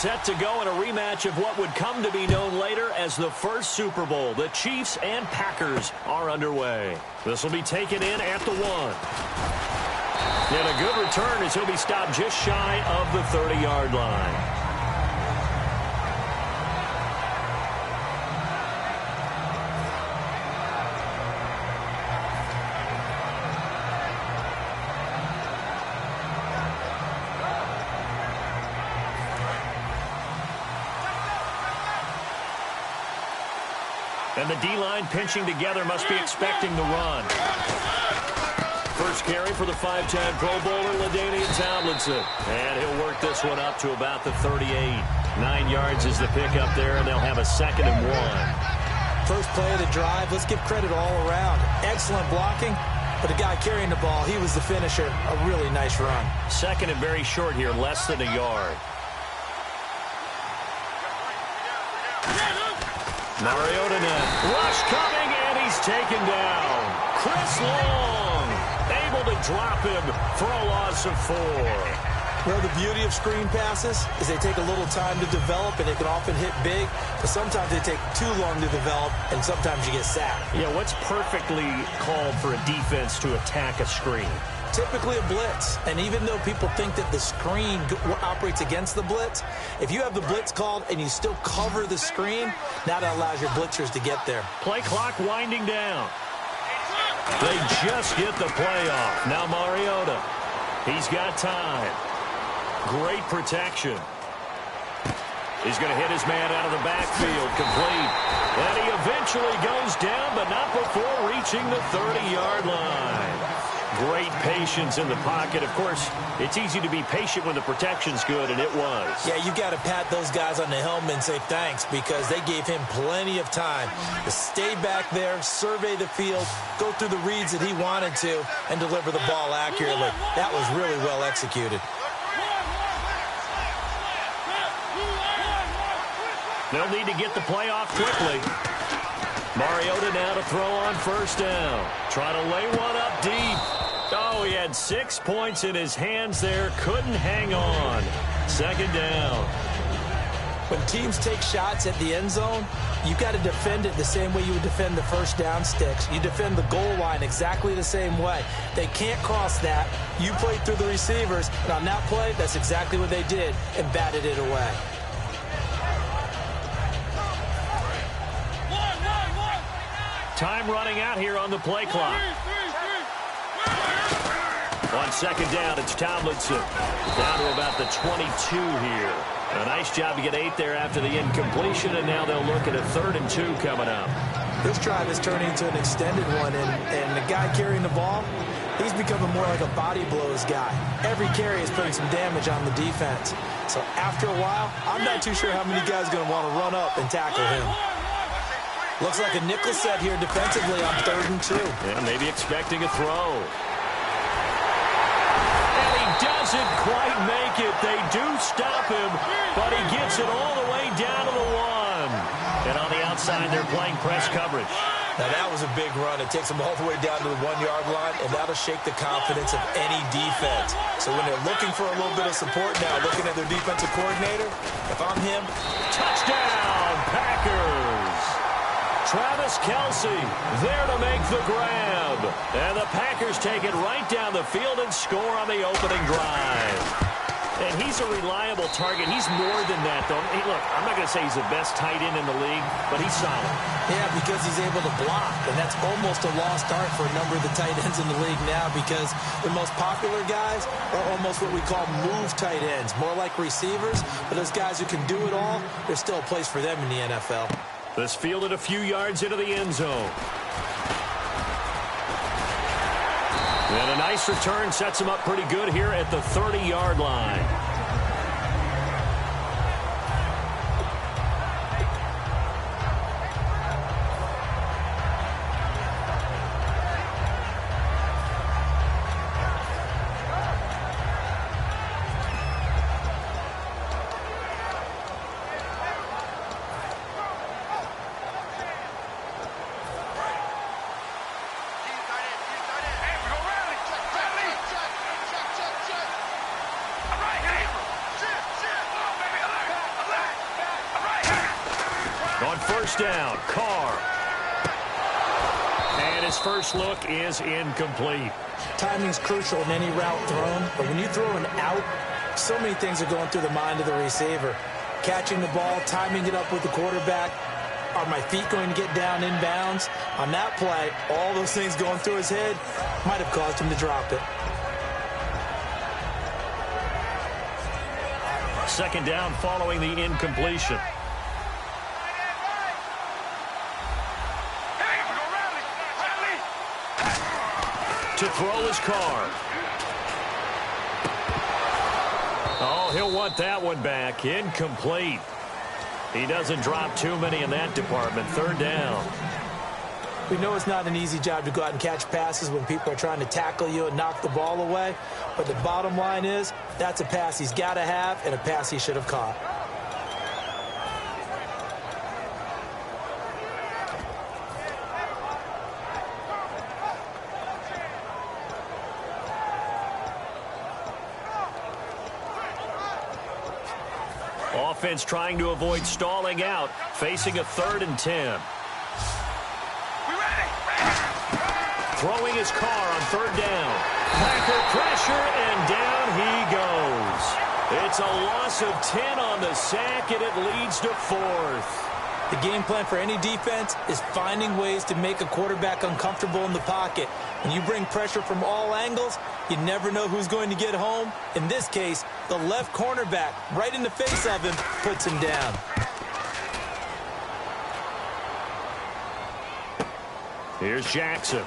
set to go in a rematch of what would come to be known later as the first Super Bowl. The Chiefs and Packers are underway. This will be taken in at the 1. And a good return as he'll be stopped just shy of the 30-yard line. And the D-line pinching together must be expecting the run. First carry for the 5-time Pro Bowler, LaDainian Tomlinson. And he'll work this one up to about the 38. 9 yards is the pickup there, and they'll have a 2nd and 1. First play of the drive, let's give credit all around. Excellent blocking, but the guy carrying the ball, he was the finisher. A really nice run. 2nd and very short here, less than a yard. Mariota now. Rush coming, and he's taken down. Chris Long able to drop him for a loss of 4. Well, the beauty of screen passes is they take a little time to develop, and they can often hit big, but sometimes they take too long to develop, and sometimes you get sacked. Yeah, what's perfectly called for a defense to attack a screen? Typically a blitz, and even though people think that the screen operates against the blitz, if you have the blitz called and you still cover the screen, now that allows your blitzers to get there. Play clock winding down. They just get the play off. Now Mariota, he's got time. Great protection. He's going to hit his man out of the backfield, complete. And he eventually goes down, but not before reaching the 30-yard line. Great patience in the pocket. Of course, it's easy to be patient when the protection's good, and it was. Yeah, you got to pat those guys on the helmet and say thanks, because they gave him plenty of time to stay back there, survey the field, go through the reads that he wanted to, and deliver the ball accurately. That was really well executed. They'll need to get the play off quickly. Mariota now to throw on first down. Trying to lay one up deep. Oh, he had 6 points in his hands there. Couldn't hang on. 2nd down. When teams take shots at the end zone, you got to defend it the same way you would defend the first down sticks. You defend the goal line exactly the same way. They can't cross that. You played through the receivers, and on that play, that's exactly what they did, and batted it away. Time running out here on the play clock. On 2nd down, it's Tomlinson. Down to about the 22 here. A nice job to get 8 there after the incompletion, and now they'll look at a 3rd and 2 coming up. This drive is turning into an extended one, and the guy carrying the ball, he's becoming more like a body blows guy. Every carry is putting some damage on the defense. So after a while, I'm not too sure how many guys are going to want to run up and tackle him. Looks like a nickel set here defensively on 3rd and 2. Yeah, maybe expecting a throw. And he doesn't quite make it. They do stop him, but he gets it all the way down to the 1. And on the outside, they're playing press coverage. Now, that was a big run. It takes them all the way down to the 1-yard line, and that'll shake the confidence of any defense. So when they're looking for a little bit of support now, looking at their defensive coordinator, if I'm him, touchdown, Packers! Travis Kelce there to make the grab. And the Packers take it right down the field and score on the opening drive. And he's a reliable target. He's more than that, though. Hey, look, I'm not going to say he's the best tight end in the league, but he's solid. Yeah, because he's able to block, and that's almost a lost art for a number of the tight ends in the league now, because the most popular guys are almost what we call move tight ends, more like receivers. But those guys who can do it all, there's still a place for them in the NFL. This fielded a few yards into the end zone. And a nice return sets him up pretty good here at the 30-yard line. first down. Carr. And his first look is incomplete. Timing's crucial in any route thrown, but when you throw an out, so many things are going through the mind of the receiver. Catching the ball, timing it up with the quarterback. Are my feet going to get down inbounds? On that play, all those things going through his head might have caused him to drop it. Second down following the incompletion. To throw his Carr. Oh, he'll want that one back. Incomplete. He doesn't drop too many in that department. Third down. We know it's not an easy job to go out and catch passes when people are trying to tackle you and knock the ball away. But the bottom line is, that's a pass he's got to have and a pass he should have caught. Offense trying to avoid stalling out, facing a 3rd and 10. Throwing his Carr on 3rd down. Packer pressure, and down he goes. It's a loss of 10 on the sack, and it leads to 4th. The game plan for any defense is finding ways to make a quarterback uncomfortable in the pocket. When you bring pressure from all angles, you never know who's going to get home. In this case, the left cornerback, right in the face of him, puts him down. Here's Jackson.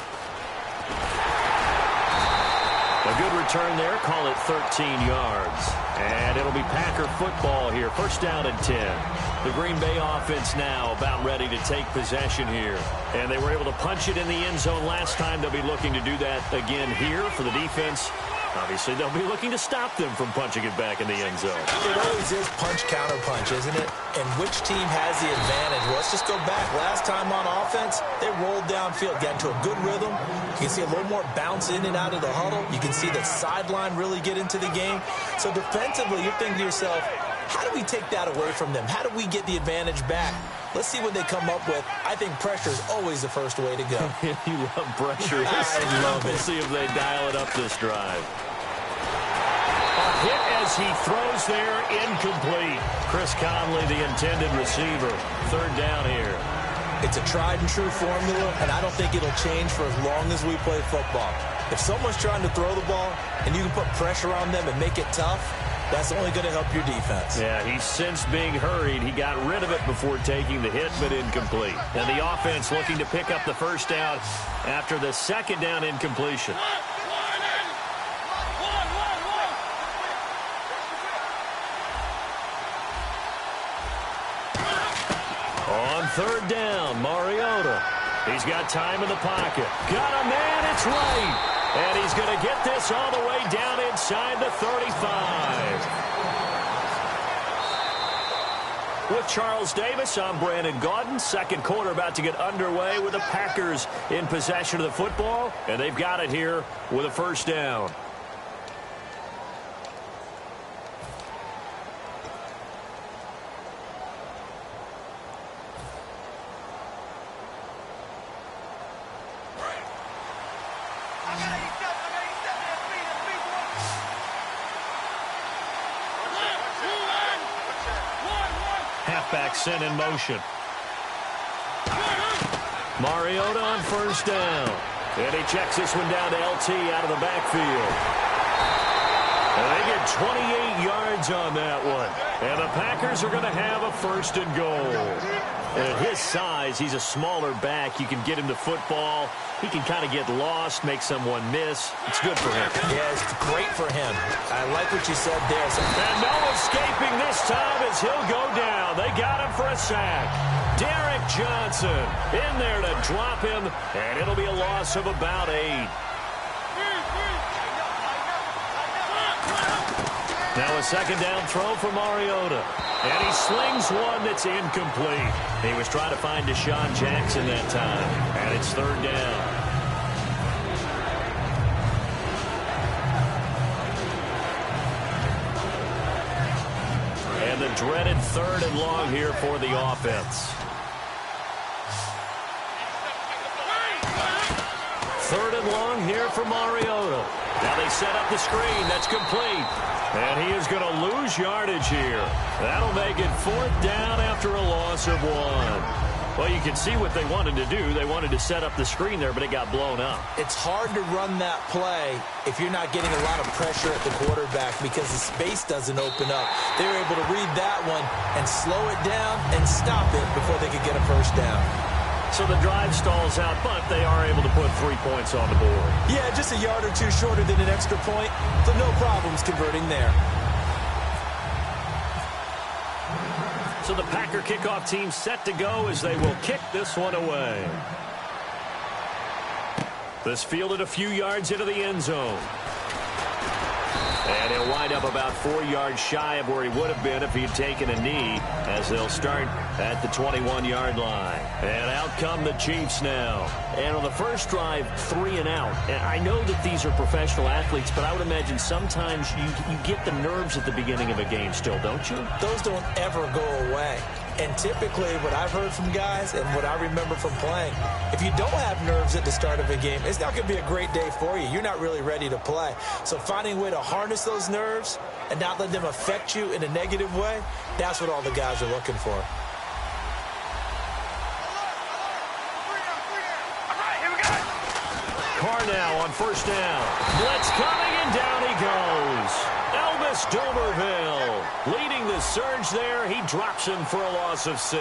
A good return there. Call it 13 yards. And it'll be Packer football here. First down and 10. The Green Bay offense now about ready to take possession here. And they were able to punch it in the end zone last time. They'll be looking to do that again here for the defense. Obviously, they'll be looking to stop them from punching it back in the end zone. It always is punch-counter-punch, isn't it? And which team has the advantage? Well, let's just go back. Last time on offense, they rolled downfield, got into a good rhythm. You can see a little more bounce in and out of the huddle. You can see the sideline really get into the game. So defensively, you're thinking to yourself, how do we take that away from them? How do we get the advantage back? Let's see what they come up with. I think pressure is always the first way to go. You love pressure. I love it. We'll see if they dial it up this drive. A hit as he throws there, incomplete. Chris Conley, the intended receiver. Third down here. It's a tried-and-true formula, and I don't think it'll change for as long as we play football. If someone's trying to throw the ball and you can put pressure on them and make it tough, that's only going to help your defense. Yeah, he's since being hurried. He got rid of it before taking the hit, but incomplete. And the offense looking to pick up the first down after the second down incompletion. On third down, Mariota. He's got time in the pocket. Got a man, it's right. And he's going to get this all the way down inside the 35. With Charles Davis, I'm Brandon Gaudin. Second quarter about to get underway with the Packers in possession of the football. And they've got it here with a first down. Halfback sent in motion. Mariota on first down. And he checks this one down to LT out of the backfield. And they get 28 yards on that one. And the Packers are going to have a first and goal. And at his size, he's a smaller back. You can get him to football. He can kind of get lost, make someone miss. It's good for him. Yeah, it's great for him. I like what you said there. And no escaping this time as he'll go down. They got him for a sack. Derek Johnson in there to drop him, and it'll be a loss of about 8. Now a second down throw for Mariota. And he slings one that's incomplete. He was trying to find Deshaun Jackson that time. And it's third down. And the dreaded third and long here for the offense. and long here for Mariota. Now they set up the screen. That's complete. And he is going to lose yardage here. That'll make it 4th down after a loss of 1. Well, you can see what they wanted to do. They wanted to set up the screen there, but it got blown up. It's hard to run that play if you're not getting a lot of pressure at the quarterback because the space doesn't open up. They were able to read that one and slow it down and stop it before they could get a first down. So the drive stalls out, but they are able to put 3 points on the board. Yeah, just a yard or two shorter than an extra point, so no problems converting there. So the Packer kickoff team set to go as they will kick this one away. This fielded a few yards into the end zone. And he'll wind up about 4 yards shy of where he would have been if he'd taken a knee, as they'll start at the 21-yard line. And out come the Chiefs now. And on the first drive, 3 and out. And I know that these are professional athletes, but I would imagine sometimes you get the nerves at the beginning of a game still, don't you? Those don't ever go away. And typically, what I've heard from guys and what I remember from playing, if you don't have nerves at the start of a game, it's not going to be a great day for you. You're not really ready to play. So finding a way to harness those nerves and not let them affect you in a negative way, that's what all the guys are looking for. Carr now on first down. Blitz coming, and down he goes. Elvis Domerville leading the surge there. He drops him for a loss of 6.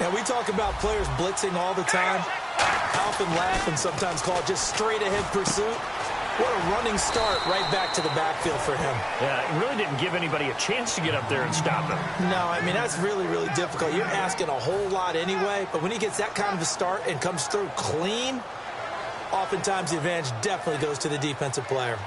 Now, we talk about players blitzing all the time. I often laugh and sometimes call it just straight-ahead pursuit. What a running start right back to the backfield for him. Yeah, it really didn't give anybody a chance to get up there and stop him. No, I mean, that's really, really difficult. You're asking a whole lot anyway, but when he gets that kind of a start and comes through clean, oftentimes the advantage definitely goes to the defensive player.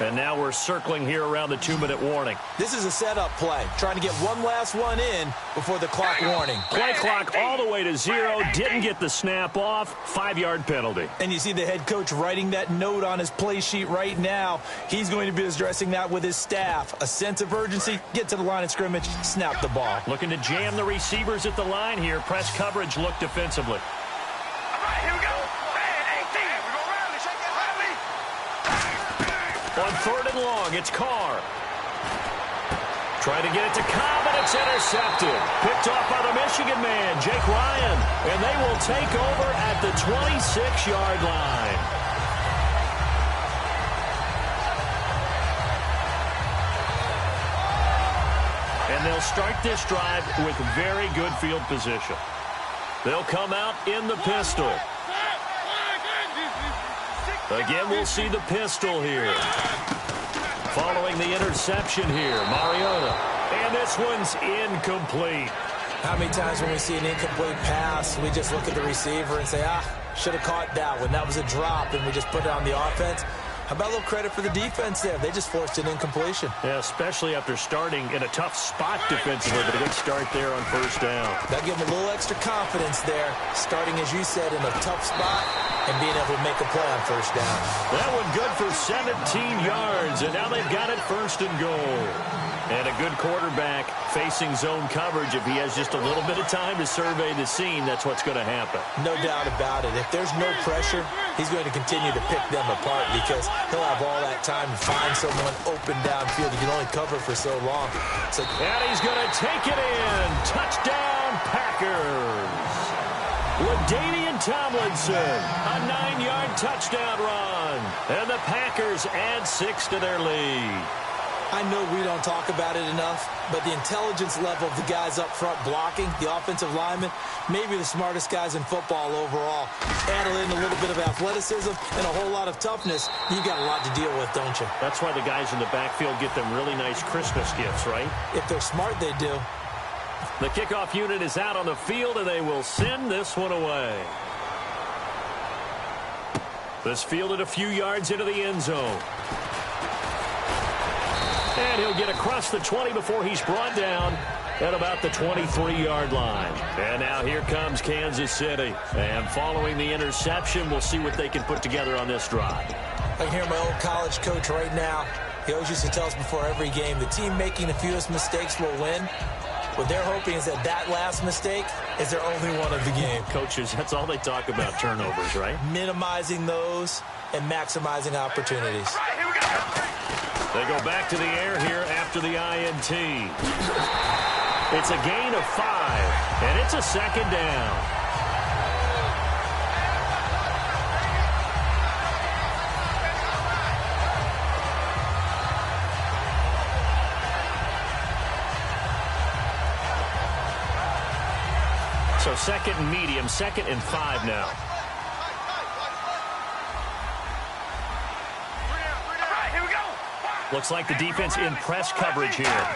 And now we're circling here around the 2-minute warning. This is a setup play, trying to get one last one in before the clock warning. Play clock all the way to 0. Didn't get the snap off. 5-yard penalty. And you see the head coach writing that note on his play sheet right now. He's going to be addressing that with his staff. A sense of urgency, get to the line of scrimmage, snap the ball. Looking to jam the receivers at the line here. Press coverage, look defensively. On 3rd and long, it's Carr. Trying to get it to Cobb, and it's intercepted. Picked off by the Michigan man, Jake Ryan. And they will take over at the 26-yard line. And they'll start this drive with very good field position. They'll come out in the pistol. Again, we'll see the pistol here. Following the interception here, Mariota. And this one's incomplete. How many times when we see an incomplete pass, we just look at the receiver and say, should have caught that one. That was a drop, and we just put it on the offense. How about a little credit for the defense there? They just forced an incompletion. Yeah, especially after starting in a tough spot defensively, but a good start there on first down. That'll give them a little extra confidence there, starting, as you said, in a tough spot and being able to make a play on first down. That one good for 17 yards, and now they've got it 1st and goal. And a good quarterback facing zone coverage. If he has just a little bit of time to survey the scene, that's what's going to happen. No doubt about it. If there's no pressure, he's going to continue to pick them apart because he'll have all that time to find someone open downfield. He can only cover for so long. And he's going to take it in. Touchdown, Packers. LaDainian Tomlinson, a 9-yard touchdown run. And the Packers add 6 to their lead. I know we don't talk about it enough, but the intelligence level of the guys up front blocking, the offensive linemen, maybe the smartest guys in football overall. Add in a little bit of athleticism and a whole lot of toughness, you got a lot to deal with, don't you? That's why the guys in the backfield get them really nice Christmas gifts, right? If they're smart, they do. The kickoff unit is out on the field, and they will send this one away. This fielded a few yards into the end zone. And he'll get across the 20 before he's brought down at about the 23-yard line. And now here comes Kansas City. And following the interception, we'll see what they can put together on this drive. I can hear my old college coach right now. He always used to tell us before every game, the team making the fewest mistakes will win. What they're hoping is that that last mistake is their only one of the game. Coaches, that's all they talk about, turnovers, right? Minimizing those and maximizing opportunities. They go back to the air here after the INT. It's a gain of 5, and it's a second down. So second and medium, 2nd and 5 now. Looks like the defense in press coverage here.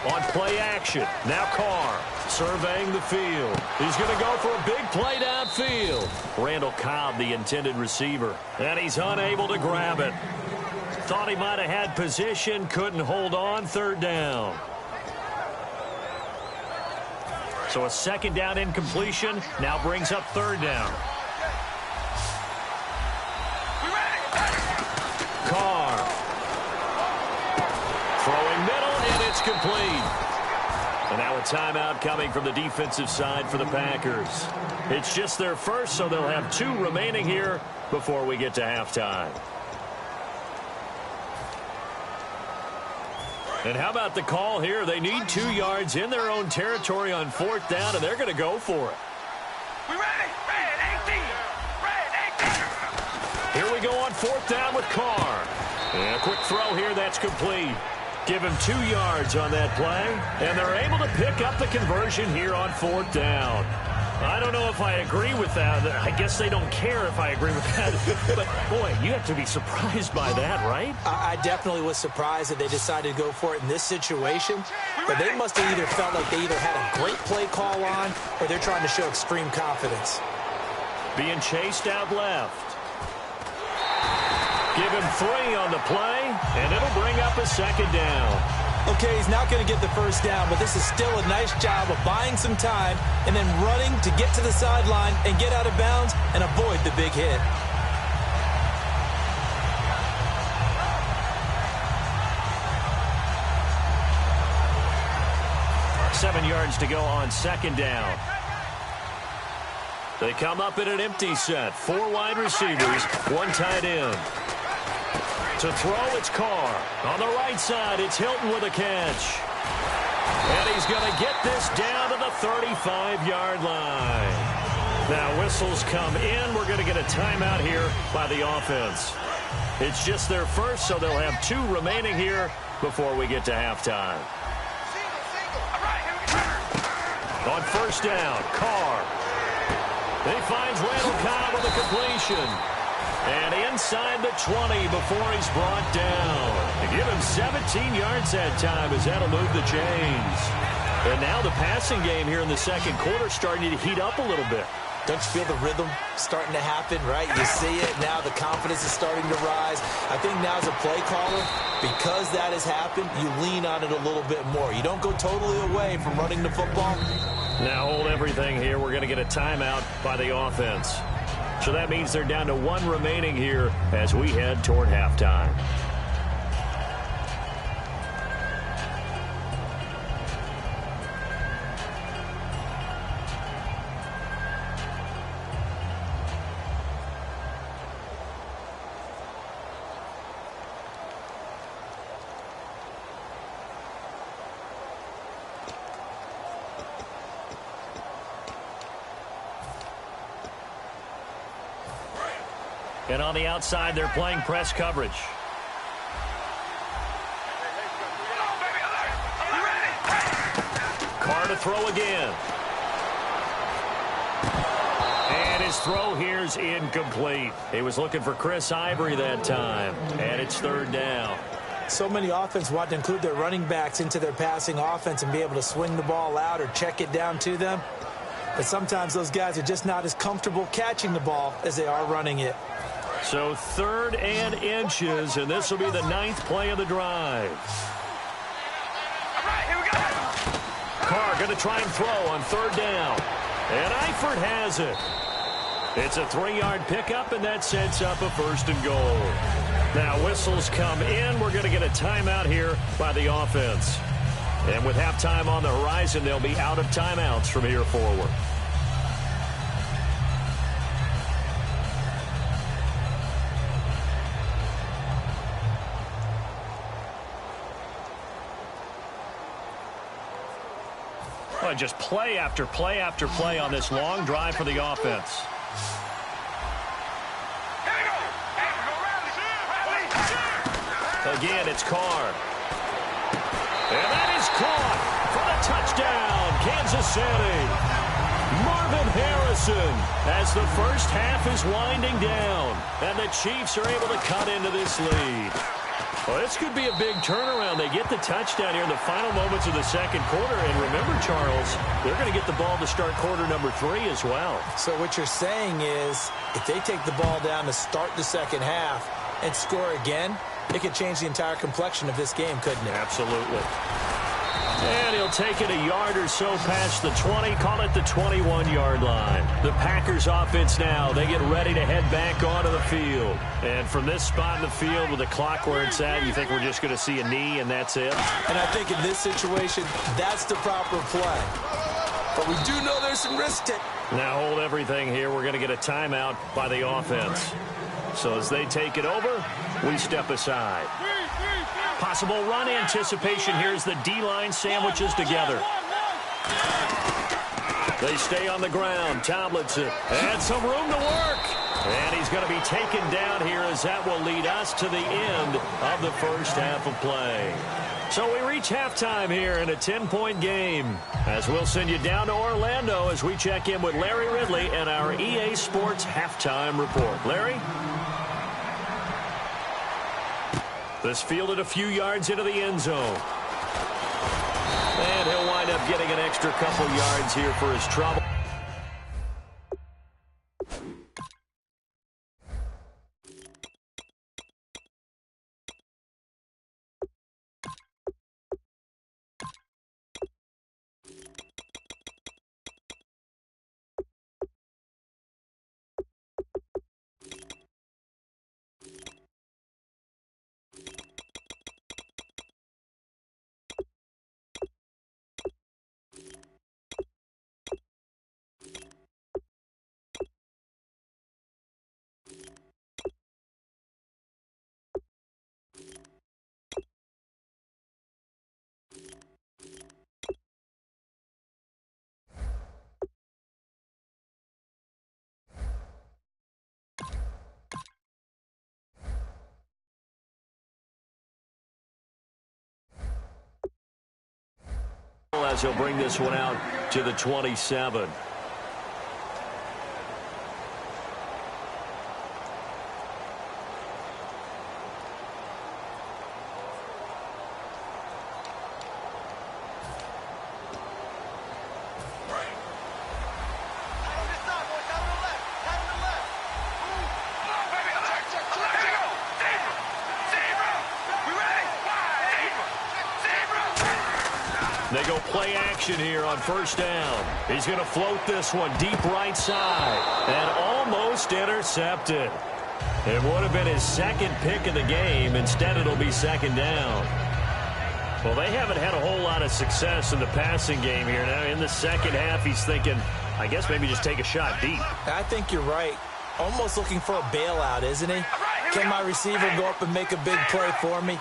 On play action, now Carr surveying the field. He's going to go for a big play downfield. Randall Cobb, the intended receiver, and he's unable to grab it. Thought he might have had position, couldn't hold on, 3rd down. So a 2nd down incompletion now brings up 3rd down. Carr. Throwing middle, and it's complete. And now a timeout coming from the defensive side for the Packers. It's just their first, so they'll have 2 remaining here before we get to halftime. And how about the call here? They need 2 yards in their own territory on 4th down, and they're going to go for it. We ready? Red 18. Red 18. Here we go on 4th down with Carr. And a quick throw here, that's complete. Give him 2 yards on that play, and they're able to pick up the conversion here on 4th down. I don't know if I agree with that. I guess they don't care if I agree with that. But, boy, you have to be surprised by that, right? I definitely was surprised that they decided to go for it in this situation. But they must have either felt like they either had a great play call on or they're trying to show extreme confidence. Being chased out left. Give him 3 on the play, and it'll bring up a 2nd down. Okay, he's not going to get the 1st down, but this is still a nice job of buying some time and then running to get to the sideline and get out of bounds and avoid the big hit. Seven yards to go on 2nd down. They come up in an empty set. 4 wide receivers, 1 tight end. To throw, it's Carr. On the right side, it's Hilton with a catch. And he's going to get this down to the 35-yard line. Now, whistles come in. We're going to get a timeout here by the offense. It's just their first, so they'll have 2 remaining here before we get to halftime. On 1st down, Carr. He finds Randall Cobb with a completion. And inside the 20 before he's brought down. To give him 17 yards that time as that'll move the chains. And now the passing game here in the 2nd quarter starting to heat up a little bit. Don't you feel the rhythm starting to happen, right? You see it now. The confidence is starting to rise. I think now as a play caller, because that has happened, you lean on it a little bit more. You don't go totally away from running the football. Now hold everything here. We're going to get a timeout by the offense. So that means they're down to 1 remaining here as we head toward halftime. And on the outside, they're playing press coverage. Carr to throw again. And his throw here's incomplete. He was looking for Chris Ivory that time. And it's 3rd down. So many offenses want to include their running backs into their passing offense and be able to swing the ball out or check it down to them. But sometimes those guys are just not as comfortable catching the ball as they are running it. So 3rd and inches, and this will be the 9th play of the drive. Carr going to try and throw on 3rd down. And Eifert has it. It's a 3-yard pickup, and that sets up a 1st and goal. Now whistles come in. We're going to get a timeout here by the offense. And with halftime on the horizon, they'll be out of timeouts from here forward. Well, just play after play after play on this long drive for the offense. Again, it's Carr. And that is caught for the touchdown, Kansas City. Marvin Harrison as the first half is winding down. And the Chiefs are able to cut into this lead. Well, this could be a big turnaround. They get the touchdown here in the final moments of the second quarter. And remember, Charles, they're going to get the ball to start quarter number 3 as well. So what you're saying is if they take the ball down to start the second half and score again, it could change the entire complexion of this game, couldn't it? Absolutely. And he'll take it a yard or so past the 20, call it the 21-yard line. The Packers offense now, they get ready to head back onto the field. And from this spot in the field with the clock where it's at, you think we're just going to see a knee and that's it? And I think in this situation, that's the proper play. But we do know there's some risk to it. Now hold everything here. We're going to get a timeout by the offense. So as they take it over, we step aside. Possible run anticipation here as the D-line sandwiches together. They stay on the ground. Tomlinson and some room to work. And he's going to be taken down here as that will lead us to the end of the first half of play. So we reach halftime here in a 10-point game as we'll send you down to Orlando as we check in with Larry Ridley and our EA Sports halftime report. Larry? This fielded a few yards into the end zone. And he'll wind up getting an extra couple yards here for his trouble. As he'll bring this one out to the 27. They go play action here on first down. He's going to float this one deep right side and almost intercepted. It would have been his second pick of the game. Instead, it'll be second down. Well, they haven't had a whole lot of success in the passing game here. Now, in the second half, he's thinking, I guess maybe just take a shot deep. I think you're right. Almost looking for a bailout, isn't he? Can my receiver go up and make a big play for me?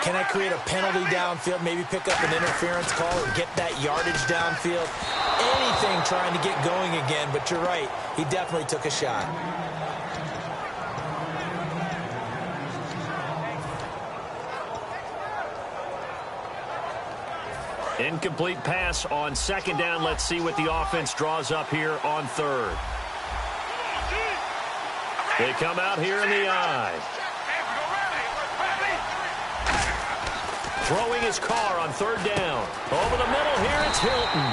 Can I create a penalty downfield, maybe pick up an interference call or get that yardage downfield? Anything trying to get going again, but you're right. He definitely took a shot. Incomplete pass on second down. Let's see what the offense draws up here on third. They come out here in the eye. Throwing his car on third down. Over the middle here, it's Hilton.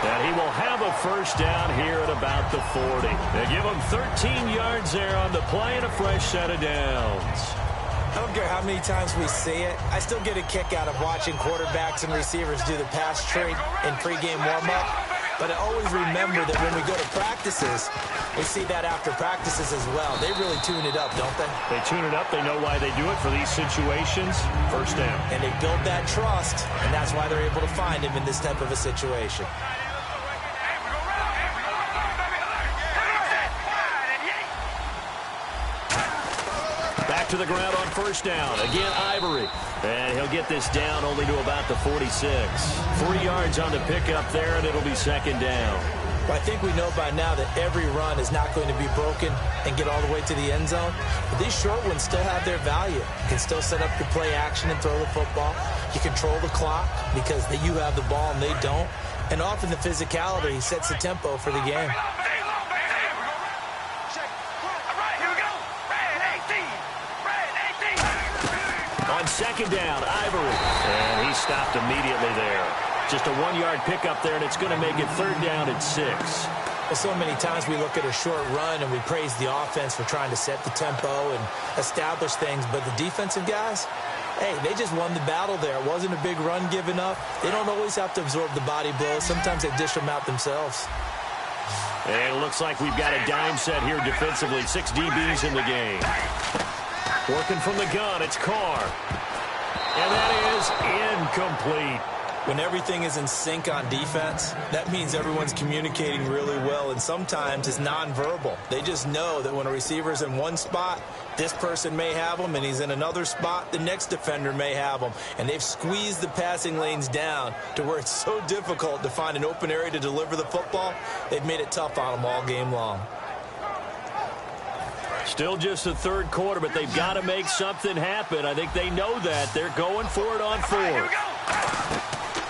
And he will have a first down here at about the 40. They give him 13 yards there on the play and a fresh set of downs. I don't care how many times we see it. I still get a kick out of watching quarterbacks and receivers do the pass trade in pregame warm-up. But I always remember that when we go to practices, we see that after practices as well. They really tune it up, don't they? They tune it up. They know why they do it for these situations. First down. And they build that trust, and that's why they're able to find him in this type of a situation. Back to the ground on first down. Again, Ivory. And he'll get this down only to about the 46. 3 yards on the pickup there, and it'll be second down. Well, I think we know by now that every run is not going to be broken and get all the way to the end zone. But these short ones still have their value. You can still set up your play action and throw the football. You control the clock because you have the ball and they don't. And often the physicality sets the tempo for the game. On second down, Ivory. And he stopped immediately there. Just a 1-yard pickup there, and it's going to make it third down at 6. Well, so many times we look at a short run and we praise the offense for trying to set the tempo and establish things. But the defensive guys, hey, they just won the battle there. It wasn't a big run given up. They don't always have to absorb the body blows. Sometimes they dish them out themselves. And it looks like we've got a dime set here defensively. 6 DBs in the game. Working from the gun, it's Carr. And that is incomplete. When everything is in sync on defense, that means everyone's communicating really well, and sometimes it's nonverbal. They just know that when a receiver's in one spot, this person may have him, and he's in another spot, the next defender may have him. And they've squeezed the passing lanes down to where it's so difficult to find an open area to deliver the football. They've made it tough on them all game long. Still just the third quarter, but they've got to make something happen. I think they know that. They're going for it on fourth.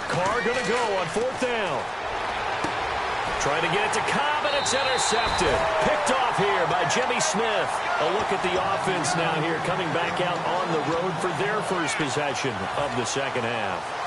Carr going to go on fourth down. Trying to get it to Cobb, and it's intercepted. Picked off here by Jimmy Smith. A look at the offense now here, coming back out on the road for their first possession of the second half.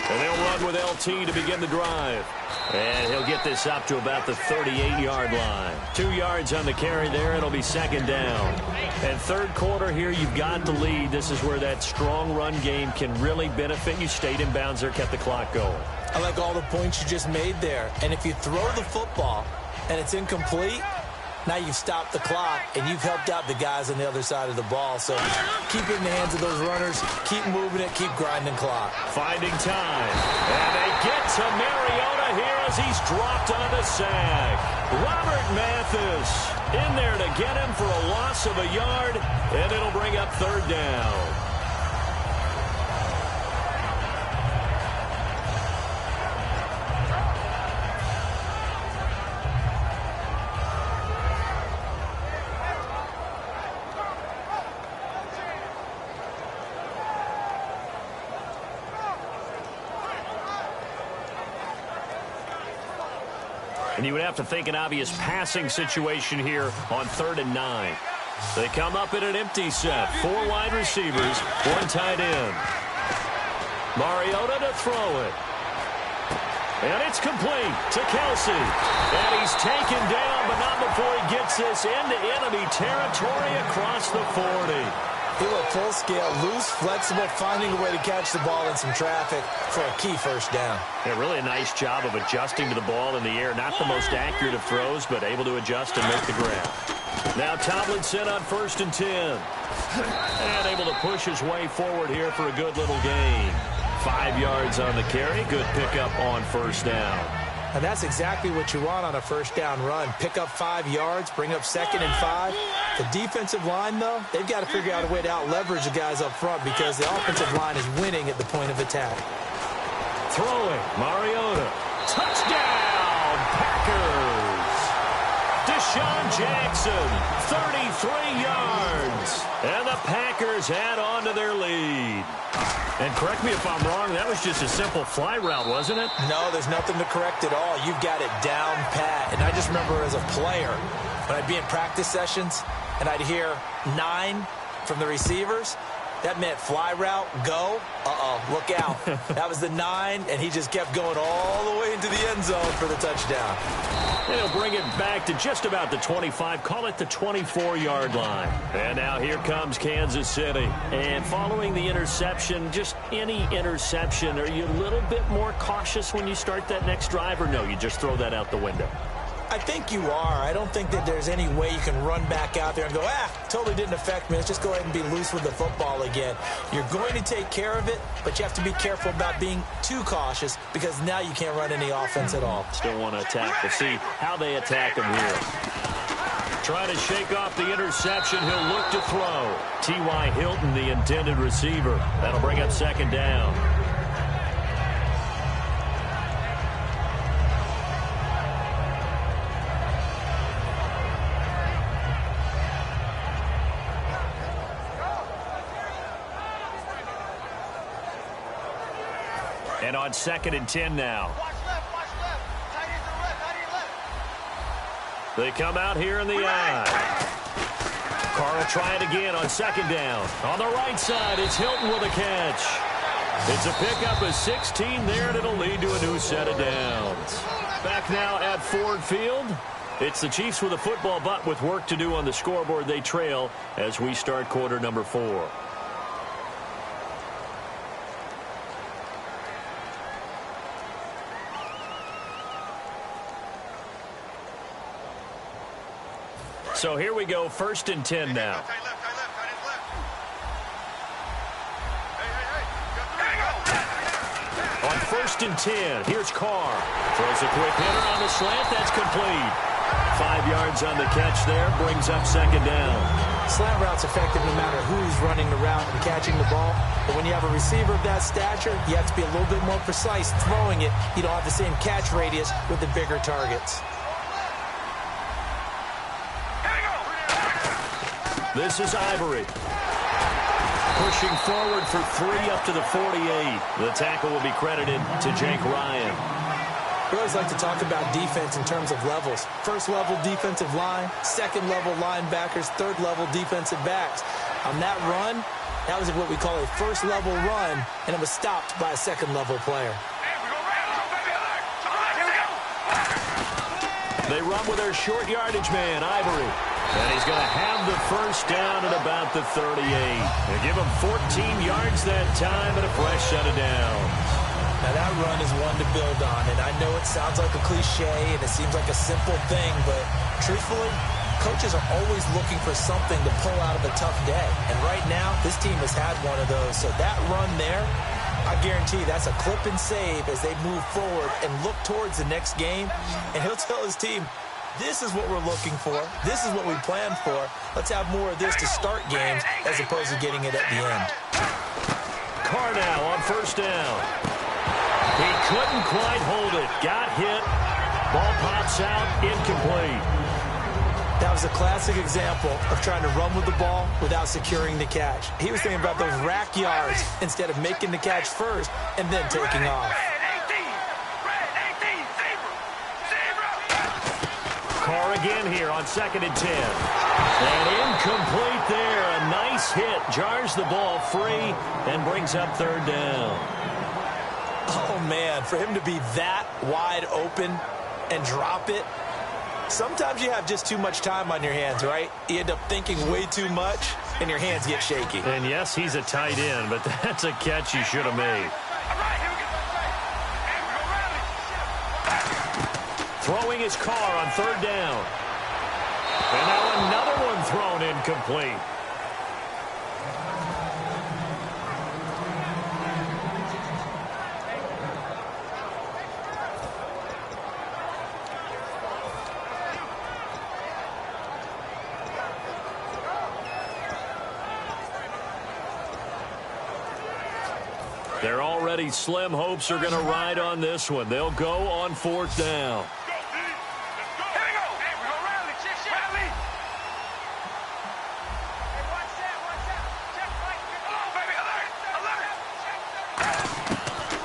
And they'll run with LT to begin the drive. And he'll get this up to about the 38-yard line. 2 yards on the carry there. It'll be second down. And third quarter here, you've got the lead. This is where that strong run game can really benefit you. Stayed in bounds there, kept the clock going. I like all the points you just made there. And if you throw the football and it's incomplete, now you've stopped the clock, and you've helped out the guys on the other side of the ball. So keep it in the hands of those runners. Keep moving it. Keep grinding clock. Finding time. And they get to Mariota here as he's dropped on the sack. Robert Mathis in there to get him for a loss of a yard, and it'll bring up third down. And you would have to think an obvious passing situation here on 3rd and 9. They come up in an empty set. 4 wide receivers, 1 tight end. Mariota to throw it. And it's complete to Kelsey. And he's taken down, but not before he gets this into enemy territory across the 40. He went full scale, loose, flexible, finding a way to catch the ball in some traffic for a key first down. Yeah, really a nice job of adjusting to the ball in the air. Not the most accurate of throws, but able to adjust and make the grab. Now Tomlinson on 1st and 10. And able to push his way forward here for a good little gain. 5 yards on the carry. Good pickup on first down. And that's exactly what you want on a first down run. Pick up 5 yards, bring up 2nd and 5. The defensive line, though, they've got to figure out a way to out-leverage the guys up front because the offensive line is winning at the point of attack. Throwing, Mariota. Touchdown, Packers. Deshaun Jackson, 33 yards. And the Packers add on to their lead. And correct me if I'm wrong, that was just a simple fly route, wasn't it? No, there's nothing to correct at all. You've got it down pat. And I just remember as a player, when I'd be in practice sessions and I'd hear 9 from the receivers, That meant fly route, go. Look out. That was the 9, and he just kept going all the way into the end zone for the touchdown. And he'll bring it back to just about the 25, call it the 24-yard line. And now here comes Kansas City. And following the interception, just any interception, are you a little bit more cautious when you start that next drive, or no, you just throw that out the window? I think you are. I don't think that there's any way you can run back out there and go, totally didn't affect me. Let's just go ahead and be loose with the football again. You're going to take care of it, but you have to be careful about being too cautious because now you can't run any offense at all. Still want to attack. We'll see how they attack him here. Trying to shake off the interception. He'll look to throw. T.Y. Hilton, the intended receiver. That'll bring up second down. And on 2nd and 10 now. They come out here in the eye. Carr will try it again on 2nd down. On the right side, it's Hilton with a catch. It's a pickup of 16 there, and it'll lead to a new set of downs. Back now at Ford Field. It's the Chiefs with a football, but with work to do on the scoreboard, they trail as we start quarter number 4. So here we go, 1st and 10 now. On 1st and 10, here's Carr. Throws a quick hitter on the slant. That's complete. 5 yards on the catch there. Brings up second down. Slant route's effective no matter who's running the route and catching the ball. But when you have a receiver of that stature, you have to be a little bit more precise throwing it. You don't have the same catch radius with the bigger targets. This is Ivory. Pushing forward for 3 up to the 48. The tackle will be credited to Jake Ryan. We always like to talk about defense in terms of levels. First level defensive line, second level linebackers, third level defensive backs. On that run, that was what we call a first level run, and it was stopped by a second level player. They run with their short yardage man, Ivory. And he's going to have the first down at about the 38. They give him 14 yards that time and a fresh set of downs. Now that run is one to build on, and I know it sounds like a cliche and it seems like a simple thing, but truthfully, coaches are always looking for something to pull out of a tough day. And right now, this team has had one of those. So that run there, I guarantee that's a clip and save as they move forward and look towards the next game. And he'll tell his team, this is what we're looking for. This is what we planned for. Let's have more of this to start games as opposed to getting it at the end. Carr now on 1st down. He couldn't quite hold it. Got hit. Ball pops out. Incomplete. That was a classic example of trying to run with the ball without securing the catch. He was thinking about those rack yards instead of making the catch first and then taking off. Carr again here on 2nd and 10. And incomplete there. A nice hit. Jars the ball free and brings up 3rd down. Oh, man, for him to be that wide open and drop it, sometimes you have just too much time on your hands, right? You end up thinking way too much, and your hands get shaky. And, yes, he's a tight end, but that's a catch he should have made. Throwing his Carr on 3rd down. And now another one thrown incomplete. They're already slim hopes are going to ride on this one. They'll go on 4th down.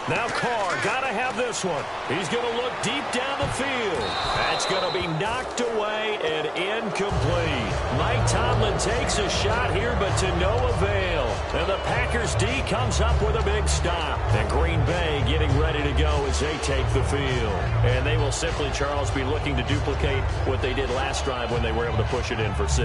Now Carr, got to have this one. He's going to look deep down the field. That's going to be knocked away and incomplete. Mike Tomlin takes a shot here, but to no avail. And the Packers D comes up with a big stop. And Green Bay getting ready to go as they take the field. And they will simply, Charles, be looking to duplicate what they did last drive when they were able to push it in for 6.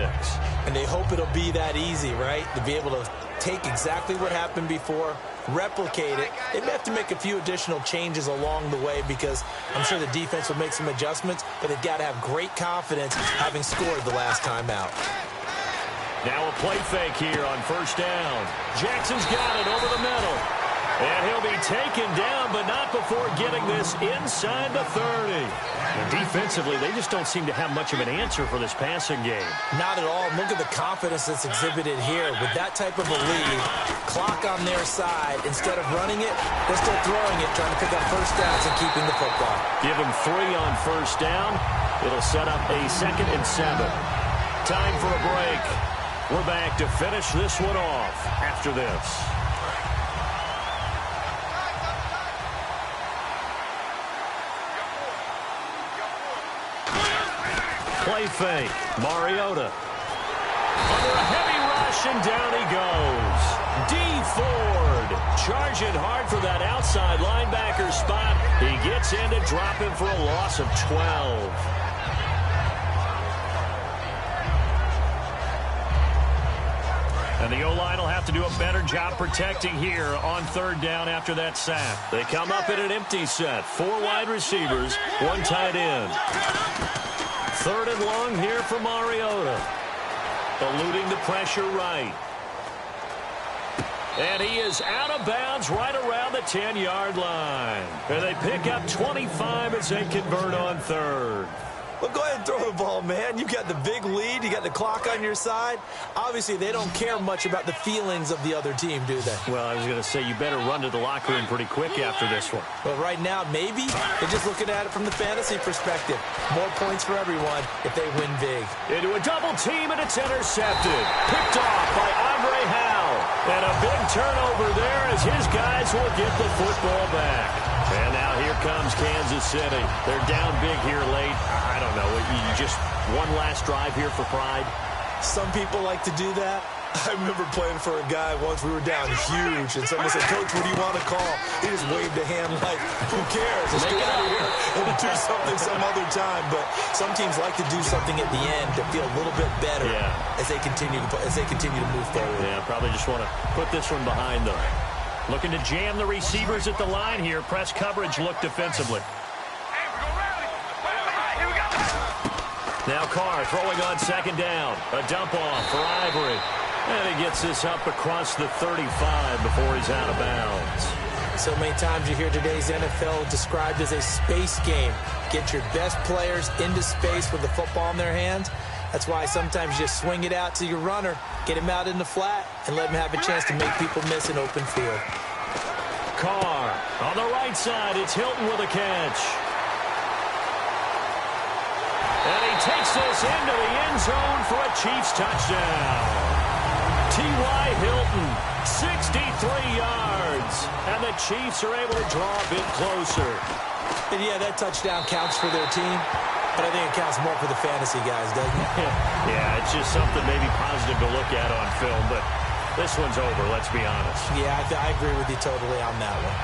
And they hope it'll be that easy, right? To be able to take exactly what happened before, replicate it. They may have to make a few additional changes along the way because I'm sure the defense will make some adjustments, but they've got to have great confidence having scored the last time out. Now a play fake here on first down. Jackson's got it over the middle. And he'll be taken down, but not before getting this inside the 30. And defensively, they just don't seem to have much of an answer for this passing game. Not at all. Look at the confidence that's exhibited here. With that type of a lead, clock on their side, instead of running it, they're still throwing it, trying to pick up first downs and keeping the football. Give him 3 on first down. It'll set up a 2nd and 7. Time for a break. We're back to finish this one off after this. Play fake. Mariota. Under a heavy rush, and down he goes. D. Ford charging hard for that outside linebacker spot. He gets in to drop him for a loss of 12. And the O-line will have to do a better job protecting here on 3rd down after that sack. They come up in an empty set. 4 wide receivers, 1 tight end. 3rd and long here for Mariota. Eluding the pressure right. And he is out of bounds right around the 10-yard line. And they pick up 25 as they convert on 3rd. Well, go ahead and throw the ball, man. You got the big lead. You got the clock on your side. Obviously, they don't care much about the feelings of the other team, do they? Well, I was going to say you better run to the locker room pretty quick after this one. Well, right now, maybe they're just looking at it from the fantasy perspective. More points for everyone if they win big. Into a double team, and it's intercepted. Picked off by Andre Howe. And a big turnover there as his guys will get the football back. And now here comes Kansas City. They're down big here late. I don't know. You just one last drive here for pride? Some people like to do that. I remember playing for a guy once. We were down huge, and someone said, "Coach, what do you want to call?" He just waved a hand like, "Who cares? Let's get out of here and do something some other time." But some teams like to do something at the end to feel a little bit better as they continue to move forward. Yeah, probably just want to put this one behind them. Looking to jam the receivers at the line here. Press coverage look defensively. Now Carr throwing on 2nd down. A dump off for Ivory. And he gets this up across the 35 before he's out of bounds. So many times you hear today's NFL described as a space game. Get your best players into space with the football in their hands. That's why sometimes you just swing it out to your runner, get him out in the flat, and let him have a chance to make people miss an open field. Carr on the right side. It's Hilton with a catch. And he takes this into the end zone for a Chiefs touchdown. T.Y. Hilton, 63 yards. And the Chiefs are able to draw a bit closer. And yeah, that touchdown counts for their team. But I think it counts more for the fantasy guys, doesn't it? Yeah, it's just something maybe positive to look at on film. But this one's over, let's be honest. Yeah, I agree with you totally on that one.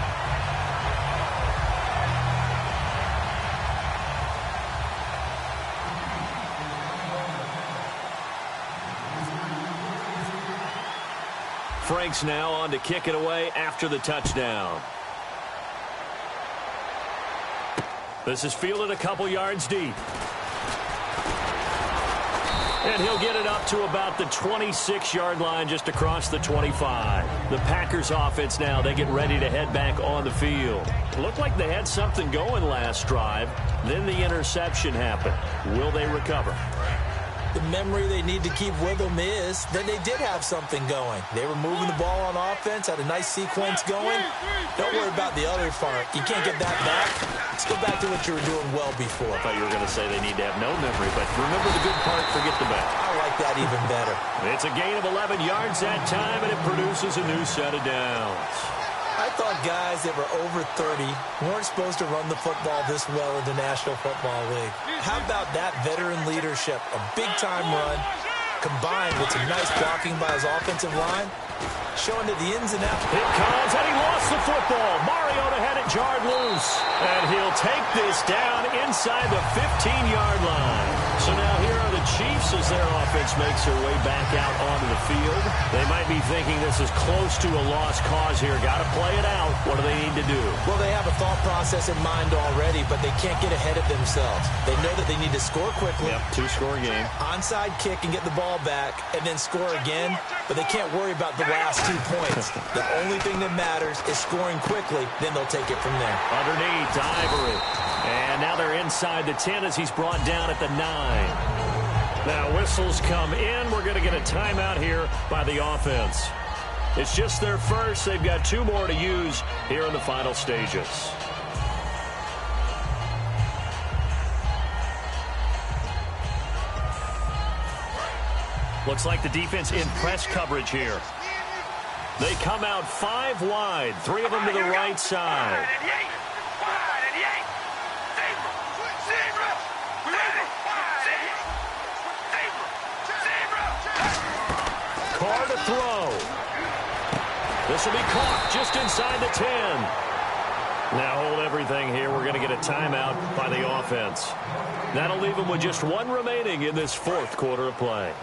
Franks now on to kick it away after the touchdown. This is fielded a couple yards deep. And he'll get it up to about the 26-yard line just across the 25. The Packers offense now, they get ready to head back on the field. Looked like they had something going last drive. Then the interception happened. Will they recover? The memory they need to keep with them is that they did have something going. They were moving the ball on offense, had a nice sequence going. Don't worry about the other part. You can't get that back. Let's go back to what you were doing well before. I thought you were going to say they need to have no memory, but remember the good part, forget the bad. I like that even better. It's a gain of 11 yards that time, and it produces a new set of downs. I thought guys that were over 30 weren't supposed to run the football this well in the National Football League. How about that veteran leadership? A big-time run combined with some nice blocking by his offensive line, showing that the ins and outs. Here comes, and he lost the football. Mariota had it jarred loose, and he'll take this down inside the 15-yard line. So now here are the Chiefs as their offense makes their way back out onto the field. They might be thinking this is close to a lost cause here. Got to play it out. What do they need to do? Well, they have a thought process in mind already, but they can't get ahead of themselves. They know that they need to score quickly. Yep, two-score game. Onside kick and get the ball back, and then score again. But they can't worry about the last 2 points. The only thing that matters is scoring quickly. Then they'll take it from there. Underneath to Ivory. And now they're inside the 10 as he's brought down at the 9. Now whistles come in. We're going to get a timeout here by the offense. It's just their first. They've got 2 more to use here in the final stages. Looks like the defense in press coverage here. They come out 5 wide, 3 of them to the right side. Carr to throw. This will be caught just inside the 10. Now hold everything here. We're going to get a timeout by the offense. That'll leave them with just 1 remaining in this 4th quarter of play.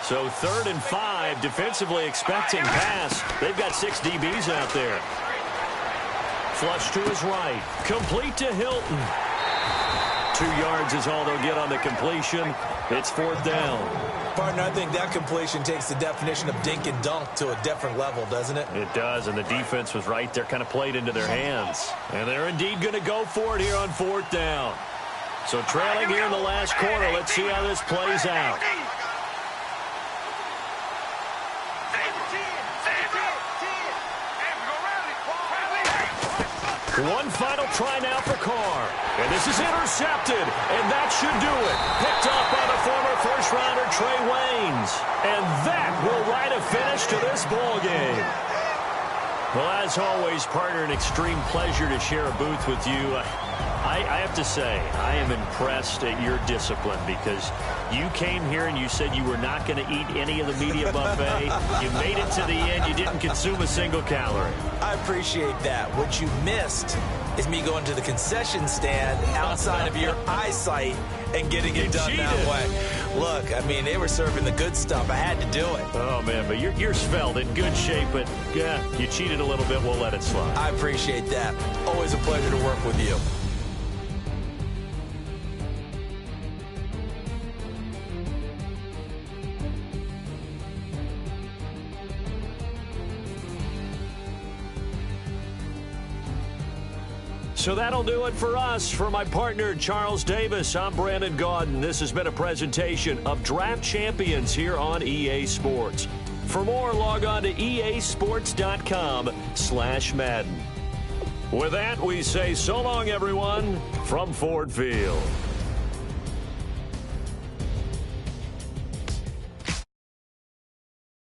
So 3rd and 5, defensively expecting pass. They've got 6 DBs out there. Flush to his right. Complete to Hilton. 2 yards is all they'll get on the completion. It's 4th down. Partner, I think that completion takes the definition of dink and dunk to a different level, doesn't it? It does, and the defense was right there, kind of played into their hands. And they're indeed going to go for it here on 4th down. So trailing here in the last quarter. Let's see how this plays out. One final try now for Carr. And this is intercepted. And that should do it. Picked up by the former first-rounder Trey Waynes. And that will write a finish to this ball game. Well, as always, partner, an extreme pleasure to share a booth with you. I have to say, I am impressed at your discipline because you came here and you said you were not going to eat any of the media buffet. You made it to the end. You didn't consume a single calorie. I appreciate that. What you missed is me going to the concession stand outside of your eyesight and getting it done that way. Look, I mean, they were serving the good stuff. I had to do it. Oh, man, but you're svelte, in good shape, but, yeah, you cheated a little bit. We'll let it slide. I appreciate that. Always a pleasure to work with you. So that'll do it for us. For my partner, Charles Davis, I'm Brandon Gaudin. This has been a presentation of Draft Champions here on EA Sports. For more, log on to easports.com/Madden. With that, we say so long, everyone, from Ford Field.